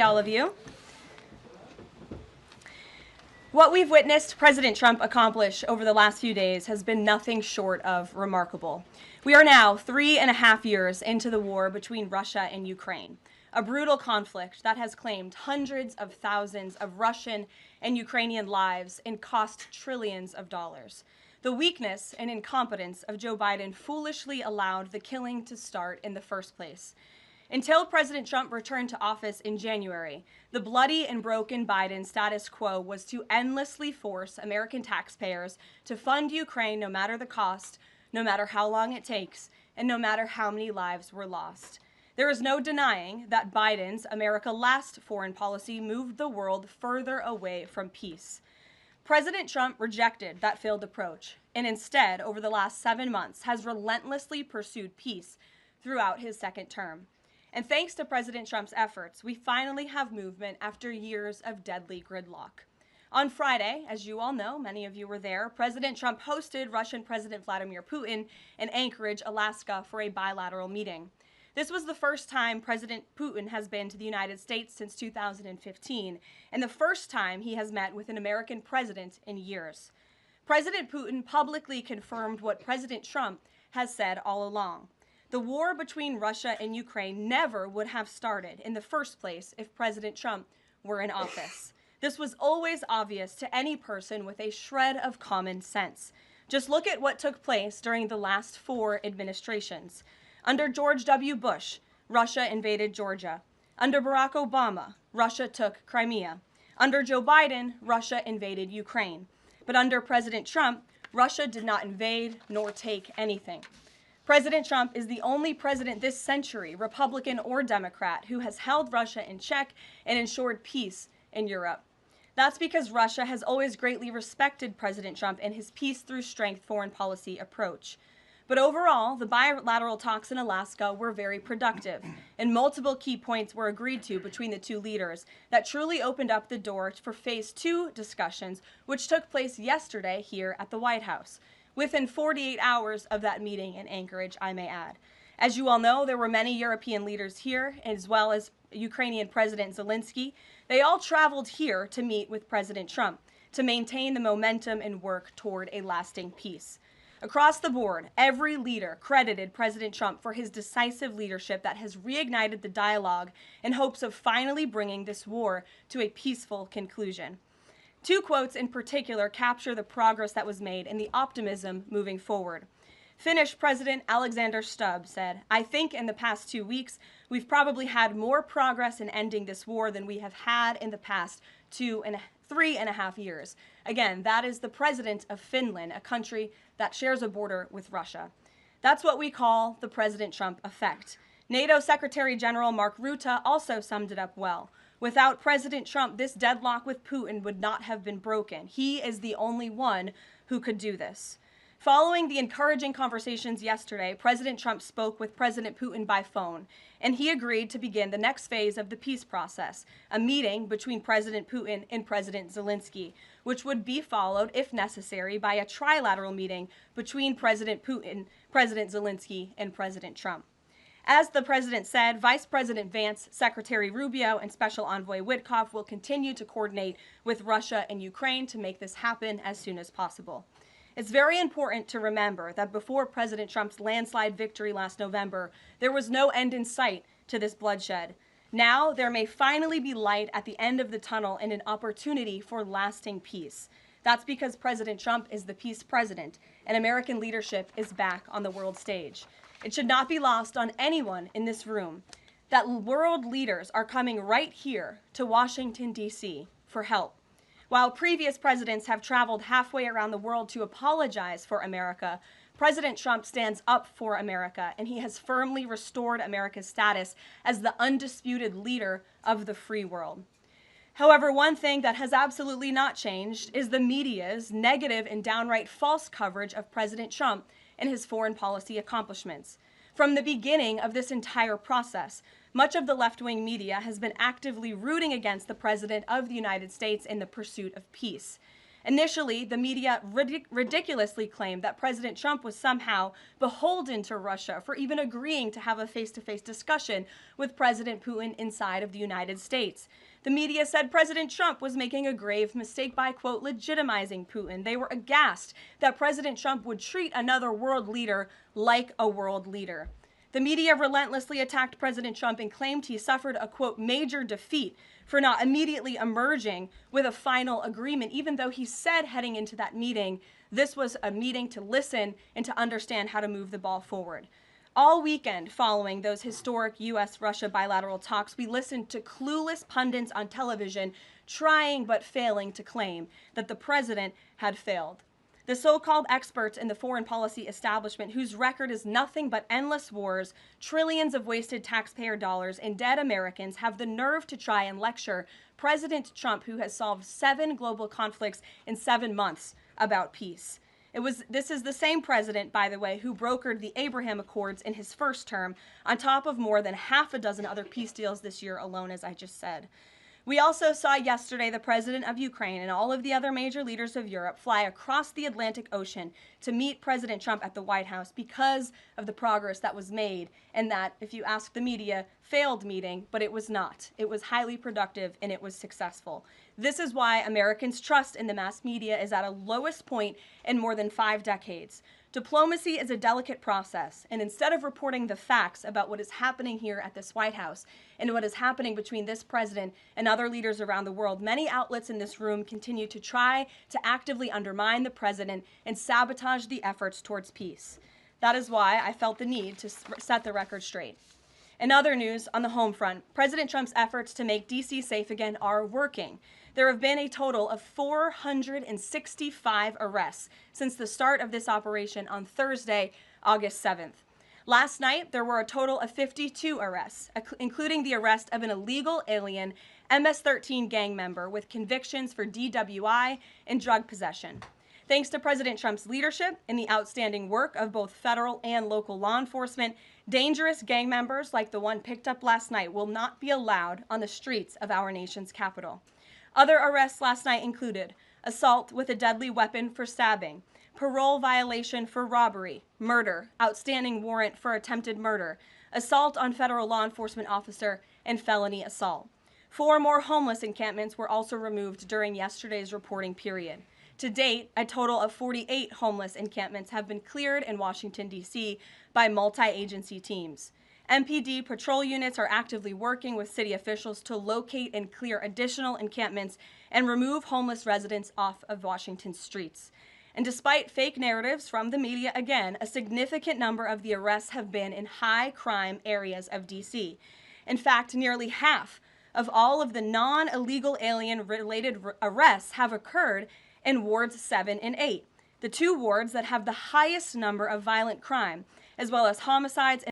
All of you. What we've witnessed President Trump accomplish over the last few days has been nothing short of remarkable. We are now 3.5 years into the war between Russia and Ukraine, a brutal conflict that has claimed hundreds of thousands of Russian and Ukrainian lives and cost trillions of dollars. The weakness and incompetence of Joe Biden foolishly allowed the killing to start in the first place. Until President Trump returned to office in January, the bloody and broken Biden status quo was to endlessly force American taxpayers to fund Ukraine no matter the cost, no matter how long it takes, and no matter how many lives were lost. There is no denying that Biden's America Last foreign policy moved the world further away from peace. President Trump rejected that failed approach and instead, over the last 7 months, has relentlessly pursued peace throughout his second term. And thanks to President Trump's efforts, we finally have movement after years of deadly gridlock. On Friday, as you all know, many of you were there, President Trump hosted Russian President Vladimir Putin in Anchorage, Alaska, for a bilateral meeting. This was the first time President Putin has been to the United States since 2015, and the first time he has met with an American president in years. President Putin publicly confirmed what President Trump has said all along. The war between Russia and Ukraine never would have started in the first place if President Trump were in office. This was always obvious to any person with a shred of common sense. Just look at what took place during the last 4 administrations. Under George W. Bush, Russia invaded Georgia. Under Barack Obama, Russia took Crimea. Under Joe Biden, Russia invaded Ukraine. But under President Trump, Russia did not invade nor take anything. President Trump is the only president this century, Republican or Democrat, who has held Russia in check and ensured peace in Europe. That's because Russia has always greatly respected President Trump and his peace through strength foreign policy approach. But overall, the bilateral talks in Alaska were very productive, and multiple key points were agreed to between the two leaders that truly opened up the door for Phase 2 discussions, which took place yesterday here at the White House. Within 48 hours of that meeting in Anchorage, I may add. As you all know, there were many European leaders here, as well as Ukrainian President Zelensky. They all traveled here to meet with President Trump to maintain the momentum and work toward a lasting peace. Across the board, every leader credited President Trump for his decisive leadership that has reignited the dialogue in hopes of finally bringing this war to a peaceful conclusion. 2 quotes in particular capture the progress that was made and the optimism moving forward. Finnish President Alexander Stubb said, "I think in the past 2 weeks, we've probably had more progress in ending this war than we have had in the past 3.5 years. Again, that is the president of Finland, a country that shares a border with Russia. That's what we call the President Trump effect. NATO Secretary General Mark Rutte also summed it up well. Without President Trump, this deadlock with Putin would not have been broken. He is the only one who could do this." Following the encouraging conversations yesterday, President Trump spoke with President Putin by phone, and he agreed to begin the next phase of the peace process, a meeting between President Putin and President Zelensky, which would be followed, if necessary, by a trilateral meeting between President Putin, President Zelensky, and President Trump. As the president said, Vice President Vance, Secretary Rubio, and Special Envoy Witkoff will continue to coordinate with Russia and Ukraine to make this happen as soon as possible. It's very important to remember that before President Trump's landslide victory last November, there was no end in sight to this bloodshed. Now, there may finally be light at the end of the tunnel and an opportunity for lasting peace. That's because President Trump is the peace president, and American leadership is back on the world stage. It should not be lost on anyone in this room that world leaders are coming right here to Washington, D.C. for help. While previous presidents have traveled halfway around the world to apologize for America, President Trump stands up for America, and he has firmly restored America's status as the undisputed leader of the free world. However, one thing that has absolutely not changed is the media's negative and downright false coverage of President Trump and his foreign policy accomplishments. From the beginning of this entire process, much of the left-wing media has been actively rooting against the President of the United States in the pursuit of peace. Initially, the media ridiculously claimed that President Trump was somehow beholden to Russia for even agreeing to have a face-to-face discussion with President Putin inside of the United States. The media said President Trump was making a grave mistake by, quote, legitimizing Putin. They were aghast that President Trump would treat another world leader like a world leader. The media relentlessly attacked President Trump and claimed he suffered a, quote, major defeat for not immediately emerging with a final agreement, even though he said heading into that meeting, this was a meeting to listen and to understand how to move the ball forward. All weekend following those historic U.S.-Russia bilateral talks, we listened to clueless pundits on television trying but failing to claim that the president had failed. The so-called experts in the foreign policy establishment, whose record is nothing but endless wars, trillions of wasted taxpayer dollars, and dead Americans, have the nerve to try and lecture President Trump, who has solved 7 global conflicts in 7 months, about peace. This is the same president, by the way, who brokered the Abraham Accords in his first term, on top of more than half a dozen other peace deals this year alone, as I just said. We also saw yesterday the president of Ukraine and all of the other major leaders of Europe fly across the Atlantic Ocean to meet President Trump at the White House because of the progress that was made, and that, if you ask the media, failed meeting, but it was not. It was highly productive and it was successful. This is why Americans' trust in the mass media is at a lowest point in more than 5 decades. Diplomacy is a delicate process, and instead of reporting the facts about what is happening here at this White House and what is happening between this president and other leaders around the world, many outlets in this room continue to try to actively undermine the president and sabotage the efforts towards peace. That is why I felt the need to set the record straight. In other news, on the home front, President Trump's efforts to make D.C. safe again are working. There have been a total of 465 arrests since the start of this operation on Thursday, August 7th. Last night, there were a total of 52 arrests, including the arrest of an illegal alien MS-13 gang member with convictions for DWI and drug possession. Thanks to President Trump's leadership and the outstanding work of both federal and local law enforcement, dangerous gang members like the one picked up last night will not be allowed on the streets of our nation's capital. Other arrests last night included assault with a deadly weapon for stabbing, parole violation for robbery, murder, outstanding warrant for attempted murder, assault on federal law enforcement officer, and felony assault. 4 more homeless encampments were also removed during yesterday's reporting period. To date, a total of 48 homeless encampments have been cleared in Washington, D.C. by multi-agency teams. MPD patrol units are actively working with city officials to locate and clear additional encampments and remove homeless residents off of Washington's streets. And despite fake narratives from the media, again, a significant number of the arrests have been in high-crime areas of D.C. In fact, nearly half of all of the non-illegal alien-related arrests have occurred in wards 7 and 8, the 2 wards that have the highest number of violent crime, as well as homicides